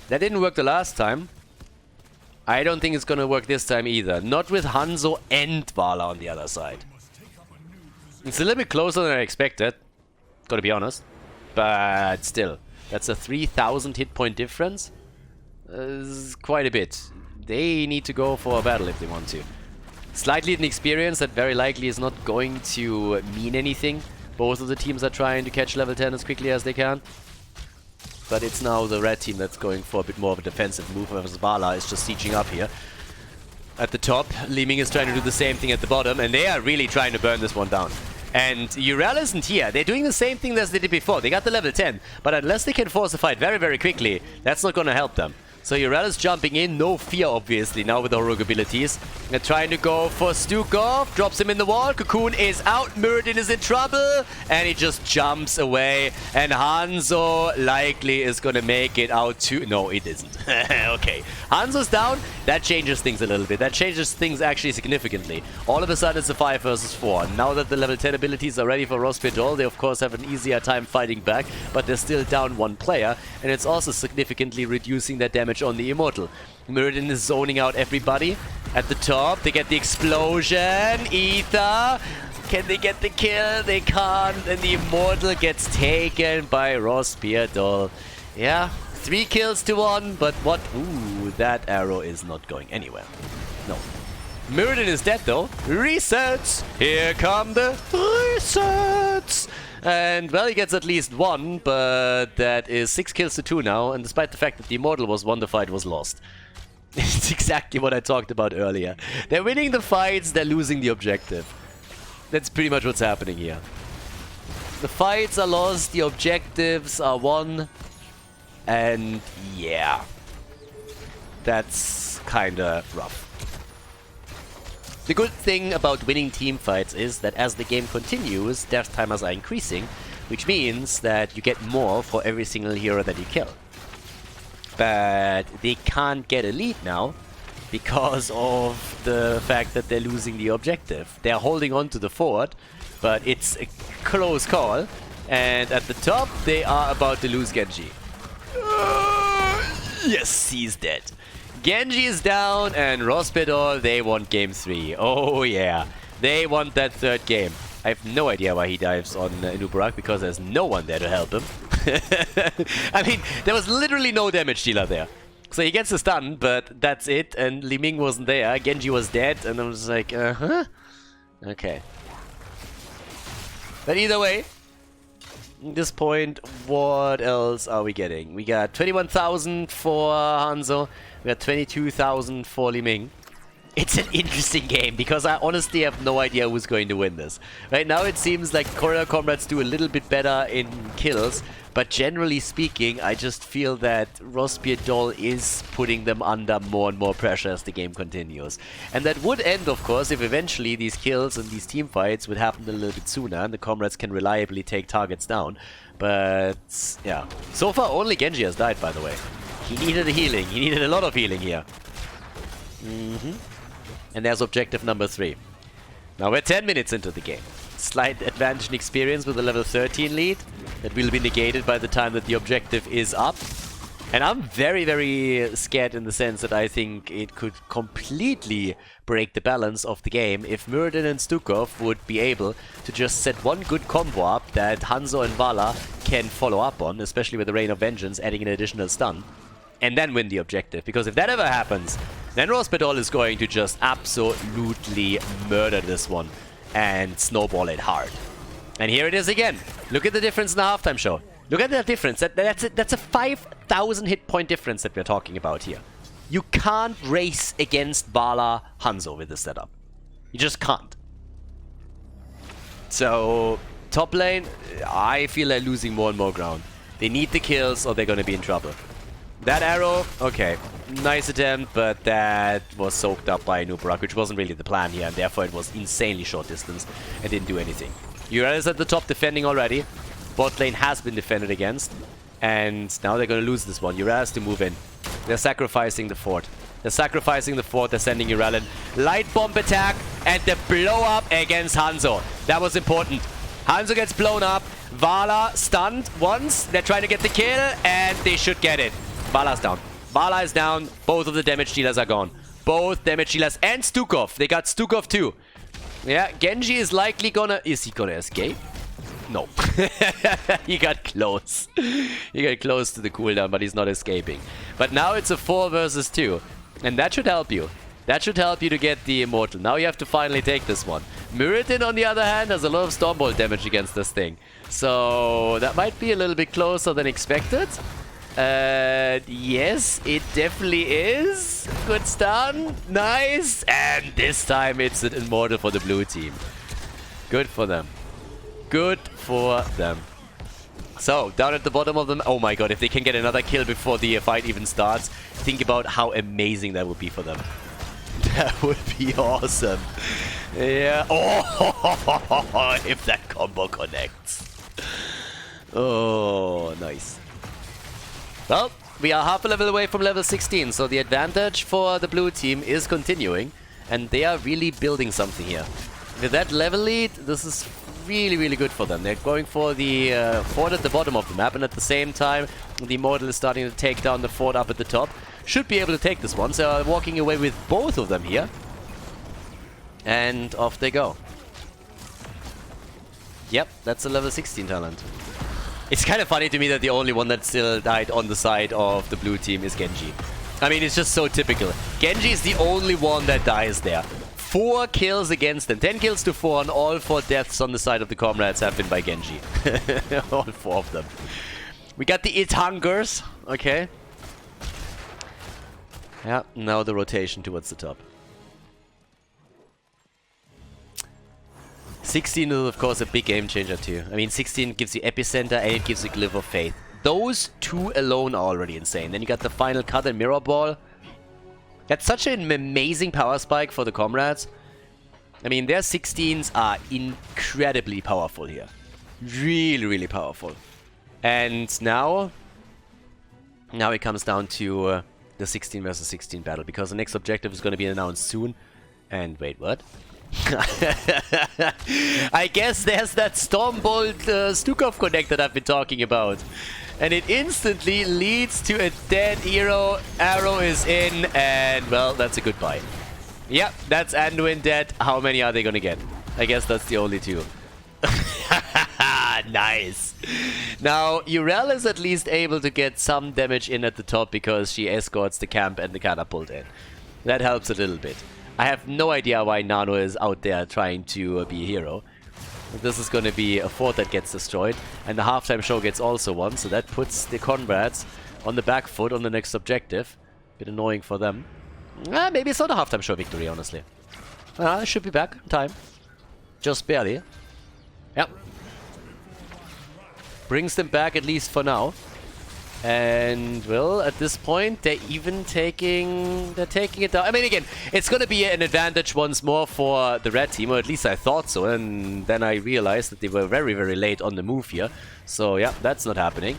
That didn't work the last time. I don't think it's gonna work this time either. Not with Hanzo and Vala on the other side. It's a little bit closer than I expected, gotta be honest. But still, that's a 3,000 hit point difference. Quite a bit. They need to go for a battle if they want to. Slightly an experience that very likely is not going to mean anything. Both of the teams are trying to catch level 10 as quickly as they can. But it's now the red team that's going for a bit more of a defensive move, whereas Vala is just sieging up here. at the top. Li-Ming is trying to do the same thing at the bottom, and they are really trying to burn this one down. And Urel isn't here. They're doing the same thing as they did before. They got the level 10, but unless they can force a fight very, very quickly, that's not going to help them. So Urel is jumping in, no fear obviously now with the heroic abilities. They're trying to go for Stukov, drops him in the wall, Cocoon is out, Muradin is in trouble, and he just jumps away. And Hanzo likely is gonna make it out too. No, it isn't. Okay, Hanzo's down, that changes things a little bit. That changes things actually significantly. All of a sudden it's a 5 versus 4. Now that the level 10 abilities are ready for Rospidol, they of course have an easier time fighting back, but they're still down 1 player, and it's also significantly reducing their damage on the Immortal. Muradin is zoning out everybody. At the top, they get the explosion. Ether. Can they get the kill? They can't. And the Immortal gets taken by Rospidol. Yeah, 3 kills to 1, but what? Ooh, that arrow is not going anywhere. No. Muradin is dead though. Resets! Here come the resets! And, well, he gets at least 1, but that is 6 kills to 2 now, and despite the fact that the Immortal was won, the fight was lost. It's exactly what I talked about earlier. They're winning the fights, they're losing the objective. That's pretty much what's happening here. The fights are lost, the objectives are won, and yeah. That's kinda rough. The good thing about winning team fights is that as the game continues, death timers are increasing, which means that you get more for every single hero that you kill. But they can't get a lead now because of the fact that they're losing the objective. They're holding on to the fort, but it's a close call, and at the top they are about to lose Genji. Yes, he's dead. Genji is down, and Rospidol, they want game 3. Oh yeah, they want that 3rd game. I have no idea why he dives on Nubarak, because there's no one there to help him. I mean, there was literally no damage dealer there. So he gets a stun, but that's it, and Li-Ming wasn't there. Genji was dead, and I was like, uh-huh? Okay. But either way, at this point, what else are we getting? We got 21,000 for Hanzo. We got 22,000 for Li-Ming. It's an interesting game because I honestly have no idea who's going to win this. Right now it seems like CComrades do a little bit better in kills, but generally speaking, I just feel that Rospidol is putting them under more and more pressure as the game continues. And that would end, of course, if eventually these kills and these team fights would happen a little bit sooner and the Comrades can reliably take targets down. But yeah, so far only Genji has died, by the way. He needed a healing. He needed a lot of healing here. And there's objective number 3. Now we're 10 minutes into the game. Slight advantage in experience with a level 13 lead. That will be negated by the time that the objective is up. And I'm very, very scared in the sense that I think it could completely break the balance of the game if Muradin and Stukov would be able to just set one good combo up that Hanzo and Vala can follow up on, especially with the Rain of Vengeance adding an additional stun, and then win the objective. Because if that ever happens, then Rospidol is going to just absolutely murder this one and snowball it hard. And here it is again. Look at the difference in the halftime show. Look at that difference. That's a 5,000 hit point difference that we're talking about here. You can't race against Vala Hanzo with this setup. You just can't. So, top lane, I feel they're losing more and more ground. They need the kills or they're going to be in trouble. That arrow, okay, nice attempt, but that was soaked up by Nubarak, which wasn't really the plan here, and therefore it was insanely short distance and didn't do anything. Urel is at the top defending already. Bot lane has been defended against, and now they're going to lose this one. Urel has to move in. They're sacrificing the fort. They're sacrificing the fort, they're sending Urel in. Light bomb attack, and the blow up against Hanzo. That was important. Hanzo gets blown up, Vala stunned once, they're trying to get the kill, and they should get it. Vala's down. Vala is down. Both of the damage dealers are gone. Both damage dealers and Stukov. They got Stukov too. Yeah, Genji is likely gonna... Is he gonna escape? No. He got close. He got close to the cooldown, but he's not escaping. But now it's a 4 versus 2. And that should help you. That should help you to get the Immortal. Now you have to finally take this one. Muradin, on the other hand, has a lot of Stormbolt damage against this thing. So that might be a little bit closer than expected. Yes, it definitely is. Good stun. Nice. And this time it's an immortal for the blue team. Good for them. Good for them. So, down at the bottom of them. Oh my god, if they can get another kill before the fight even starts, think about how amazing that would be for them. That would be awesome. Yeah. Oh, if that combo connects. Oh, nice. Well, we are half a level away from level 16, so the advantage for the blue team is continuing, and they are really building something here. With that level lead, this is really, really good for them. They're going for the fort at the bottom of the map, and at the same time, the Immortal is starting to take down the fort up at the top. Should be able to take this one, so walking away with both of them here. And off they go. Yep, that's a level 16 talent. It's kind of funny to me that the only one that still died on the side of the blue team is Genji. I mean, it's just so typical. Genji is the only one that dies there. 4 kills against them. 10 kills to 4, and all 4 deaths on the side of the Comrades have been by Genji. All 4 of them. We got the It Hungers. Okay. Yeah, now the rotation towards the top. 16 is, of course, a big game changer too. I mean, 16 gives you Epicenter and it gives you Glyph of Faith. Those 2 alone are already insane. Then you got the final cut and Mirror Ball. That's such an amazing power spike for the Comrades. I mean, their 16s are incredibly powerful here. Really, really powerful. And now it comes down to the 16 versus 16 battle, because the next objective is going to be announced soon. And wait, what? I guess there's that Stormbolt Stukov connect that I've been talking about. And it instantly leads to a dead hero. Arrow is in, and well, that's a goodbye. Yep, that's Anduin dead. How many are they gonna get? I guess that's the only 2. Nice. Now, Urel is at least able to get some damage in at the top because she escorts the camp and the catapult in. That helps a little bit. I have no idea why Nano is out there trying to be a hero. This is going to be a fort that gets destroyed, and the halftime show gets also one, so that puts the Comrades on the back foot on the next objective. Bit annoying for them. Maybe it's not a halftime show victory, honestly. I should be back in time. Just barely. Yep. Brings them back, at least for now. And, well, at this point, they're taking it down. I mean, again, it's going to be an advantage once more for the red team, or at least I thought so. And then I realized that they were very, very late on the move here. So, yeah, that's not happening.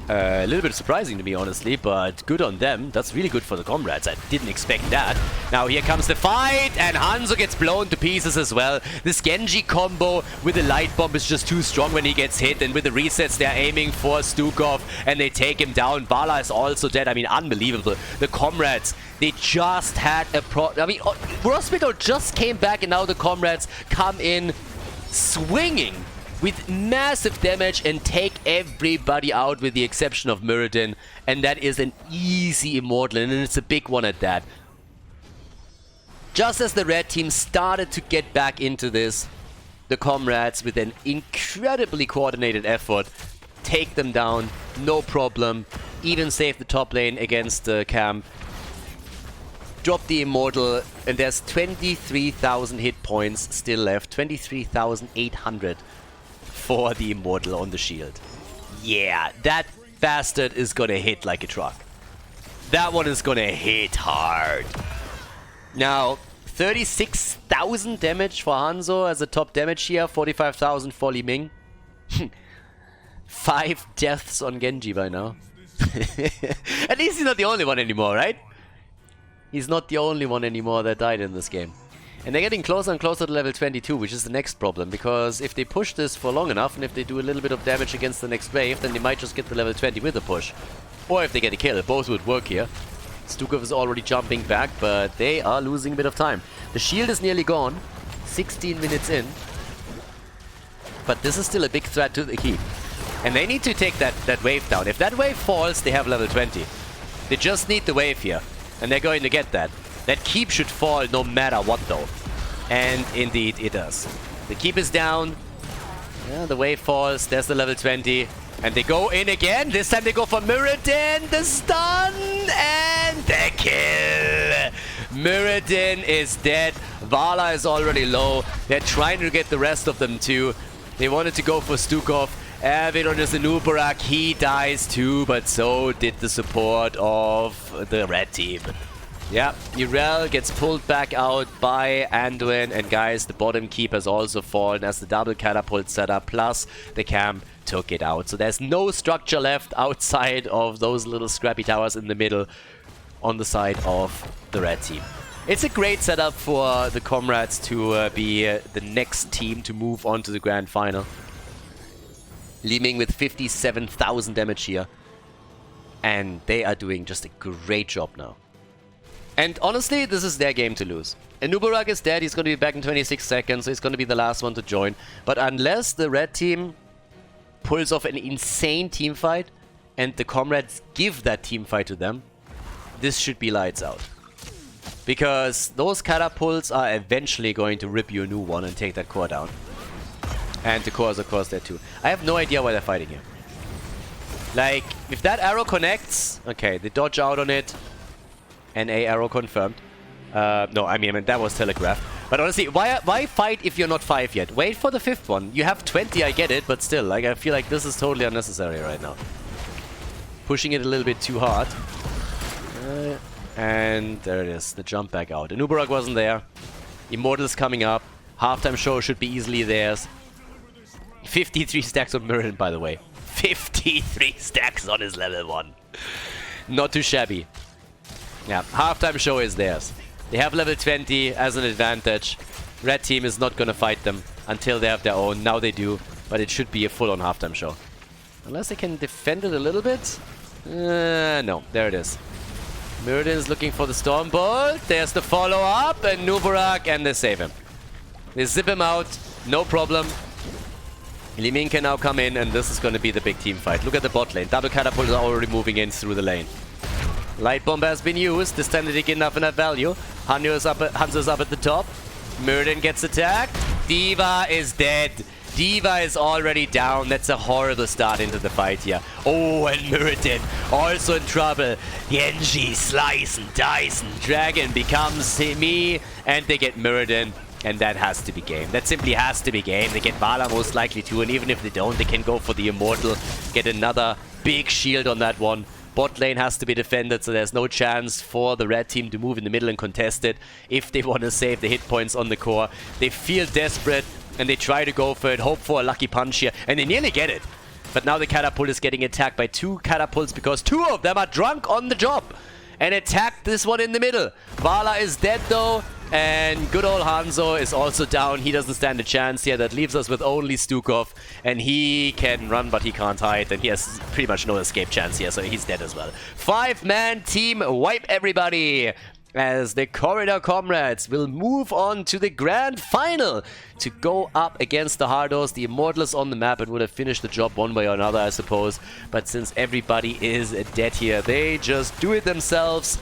A little bit surprising to me, honestly, but good on them. That's really good for the Comrades. I didn't expect that. Now here comes the fight, and Hanzo gets blown to pieces as well. This Genji combo with the light bomb is just too strong when he gets hit, and with the resets they're aiming for Stukov, and they take him down. Vala is also dead. I mean, unbelievable. The Comrades, they just had a I mean, Rospito just came back, and now the Comrades come in swinging with massive damage and take everybody out with the exception of Muradin. And that is an easy Immortal, and it's a big one at that. Just as the red team started to get back into this, the Comrades, with an incredibly coordinated effort, take them down, no problem. Even save the top lane against the camp. Drop the Immortal, and there's 23,000 hit points still left. 23,800. For the Immortal on the shield. Yeah, that bastard is gonna hit like a truck. That one is gonna hit hard. Now, 36,000 damage for Hanzo as a top damage here, 45,000 for Li Ming. 5 deaths on Genji by now. At least he's not the only one anymore, right? He's not the only one anymore that died in this game. And they're getting closer and closer to level 22, which is the next problem, because if they push this for long enough, and if they do a little bit of damage against the next wave, then they might just get the level 20 with a push. Or if they get a kill, both would work here. Stukov is already jumping back, but they are losing a bit of time. The shield is nearly gone, 16 minutes in. But this is still a big threat to the keep. And they need to take that wave down. If that wave falls, they have level 20. They just need the wave here, and they're going to get that. That keep should fall no matter what, though. And indeed, it does. The keep is down. Yeah, the wave falls. There's the level 20. And they go in again. This time they go for Muradin. The stun and the kill. Muradin is dead. Vala is already low. They're trying to get the rest of them too. They wanted to go for Stukov. Avidon is the Nubarak. He dies too, but so did the support of the red team. Yeah, Urel gets pulled back out by Anduin. And guys, the bottom keep has also fallen as the double catapult setup plus the camp took it out. So there's no structure left outside of those little scrappy towers in the middle on the side of the red team. It's a great setup for the Comrades to be the next team to move on to the grand final. Li Ming with 57,000 damage here. And they are doing just a great job now. And honestly, this is their game to lose. Nubarak is dead, he's going to be back in 26 seconds, so he's going to be the last one to join. But unless the red team pulls off an insane team fight and the Comrades give that team fight to them, this should be lights out. Because those catapults are eventually going to rip you a new one and take that core down. And the core is of course there too. I have no idea why they're fighting here. Like, if that arrow connects, okay, they dodge out on it. NA arrow confirmed. No, I mean, that was telegraphed. But honestly, why fight if you're not 5 yet? Wait for the 5th one. You have 20, I get it, but still, like, I feel like this is totally unnecessary right now. Pushing it a little bit too hard. And there it is, the jump back out. Nubarak wasn't there. Immortals coming up. Halftime show should be easily theirs. 53 stacks of Mirren, by the way. 53 stacks on his level 1. Not too shabby. Yeah, halftime show is theirs. They have level 20 as an advantage. Red team is not gonna fight them until they have their own. Now they do, but it should be a full-on halftime show. Unless they can defend it a little bit. No, there it is. Muradin is looking for the Storm Bolt. There's the follow-up and Nubarak, and they save him. They zip him out, no problem. Li Ming can now come in, and this is gonna be the big team fight. Look at the bot lane. Double catapult is already moving in through the lane. Light bomb has been used. This time they get enough value. Hanzo is up at the top. Muradin gets attacked. D.Va is dead. D.Va is already down. That's a horrible start into the fight here. Oh, and Muradin also in trouble. Genji slice and dice and Dragon becomes me. And they get Muradin. And that has to be game. That simply has to be game. They get Vala most likely too. And even if they don't, they can go for the Immortal. Get another big shield on that one. Bot lane has to be defended, so there's no chance for the red team to move in the middle and contest it if they want to save the hit points on the core. They feel desperate and they try to go for it, hope for a lucky punch here, and they nearly get it. But now the catapult is getting attacked by 2 catapults because 2 of them are drunk on the job and attacked this one in the middle. Vala is dead though, and good old Hanzo is also down. He doesn't stand a chance here. That leaves us with only Stukov, and he can run but he can't hide, and he has pretty much no escape chance here, so he's dead as well. 5-man team wipe everybody as the Corridor Comrades will move on to the grand final to go up against the Hardos. The Immortals on the map and would have finished the job one way or another, I suppose, but since everybody is dead here, they just do it themselves.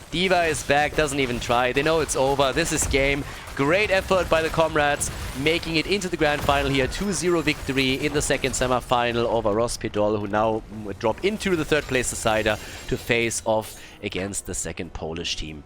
D.Va is back, doesn't even try. They know it's over. This is game. Great effort by the Comrades, making it into the grand final here. 2-0 victory in the second semi-final over Rospidol, who now drop into the 3rd place decider to face off against the 2nd Polish team.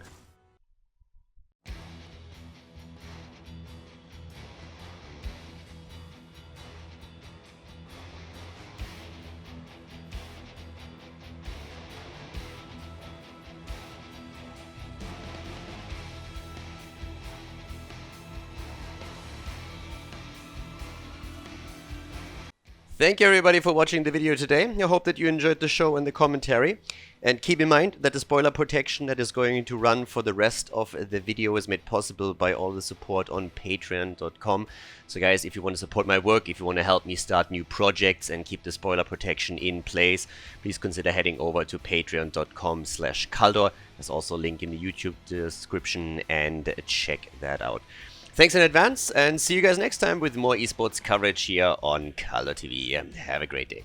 Thank you everybody for watching the video today. I hope that you enjoyed the show and the commentary. And keep in mind that the spoiler protection that is going to run for the rest of the video is made possible by all the support on patreon.com. So guys, if you want to support my work, if you want to help me start new projects and keep the spoiler protection in place, please consider heading over to patreon.com/Khaldor. There's also a link in the YouTube description, and check that out. Thanks in advance, and see you guys next time with more esports coverage here on Khaldor TV. Have a great day.